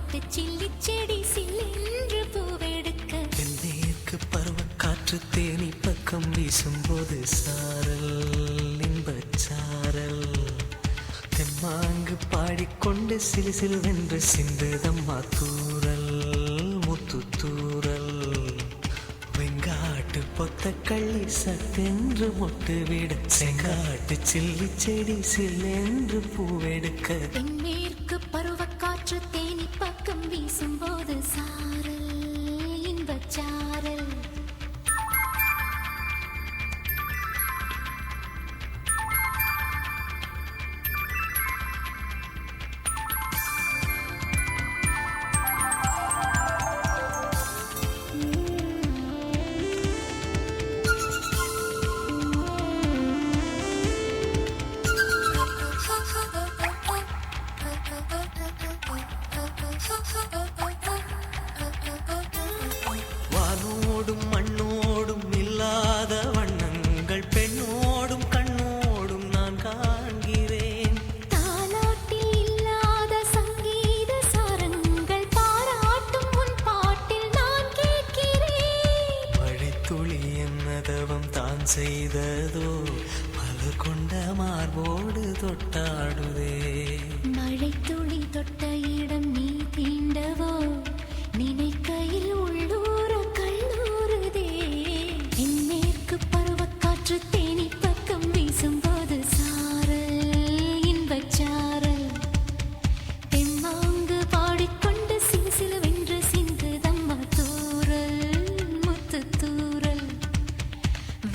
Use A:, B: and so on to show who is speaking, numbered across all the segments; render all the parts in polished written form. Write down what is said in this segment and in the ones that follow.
A: செங்காட்டு chilli செடி சில்லென்று பூவெடுக்க
B: தென்னேற்கு பருவ காற்று தேனி பக்கம் வீசும்போது சாரல் இன்பச்சாரல் தெம்மாங்கு பாடிக்கொண்டு சிலு சிலுவென்று சிந்துதம்மா தூரல் முத்து தூரல் வெங்காட்டு பொத்த கள்ளி சத்தென்று மொட்டு விட செங்காட்டு சில்லி செடி சில்லென்று பூவெடுக்க
A: தென்மேற்கு பருவக்காற்று தேனி பக்கம் வீசும்போது சாரல் இன்பச்சாரல்
B: வானோடும் மண்ணோடும் இல்லாத வண்ணங்கள் பெண்ணோடும் கண்ணோடும் நான் காண்கிறேன்
A: தாலாட்டில் இல்லாத சங்கீத சாரங்கள் பாராட்டும் உன் பாட்டில் நான் கேட்கிறேன்
B: மழைத்துளி என்னதவம் தான் செய்ததோ மலர் கொண்ட மார்போடு தொட்டாடுதே
A: மழை துளி தொட்ட இடம் நீ தீண்டவோ நினைக்கையில் உள்ளூர கல்லூருதே தென்மேற்கு பருவக்காற்று தேனி பக்கம் வீசும்போது சாரல் இன்பச்சாரல் தெம்மாங்கு பாடிக்கொண்டு சிலு சிலுவென்று சிந்துதம்மா தூரல் முத்து தூரல்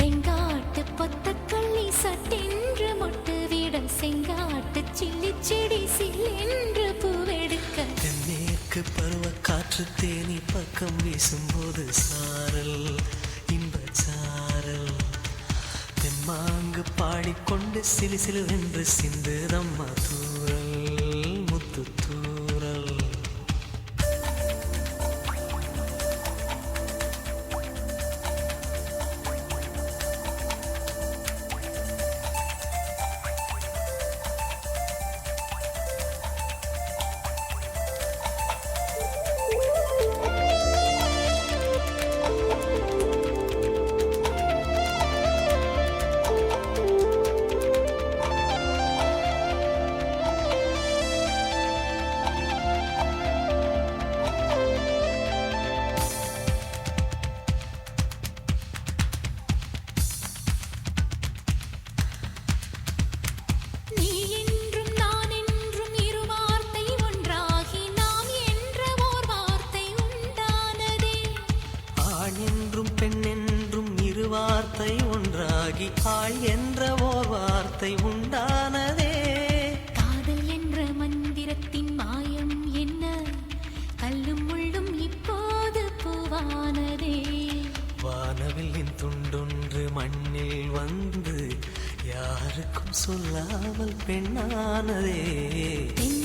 A: வெங்காட்டு பொத்த கள்ளி சட்டென்று மொட்டு விட செங்காட்டு சில்லி செடி சில்லென்று பூவெடுக்க
B: தென்னேற்கு பருவ காற்று தேனி பக்கம் வீசும்போது சாரல் இன்பச்சாரல் தெம்மாங்கு பாடிக்கொண்டு சிலு சிலுவென்று சிந்துதம்மா தூரல் முத்து தூரல்
A: நீ என்றும் நான் என்றும் இரு வார்த்தை ஒன்றாகி நாம் என்ற ஓர் வார்த்தை உண்டானதே
B: ஆண் என்றும் பெண் என்றும் இரு வார்த்தை ஒன்றாகி ஆள் என்ற ஓர் வார்த்தை உண்டானதே
A: காதல் என்ற மந்திரத்தின் மாயம் என்ன கல்லும் முள்ளும் இப்போது பூவானதே
B: வானவில்லின் துண்டொன்று மண்ணில் வந்து யாருக்கும் சொல்லாமல் பெண்ணானதே
A: தென்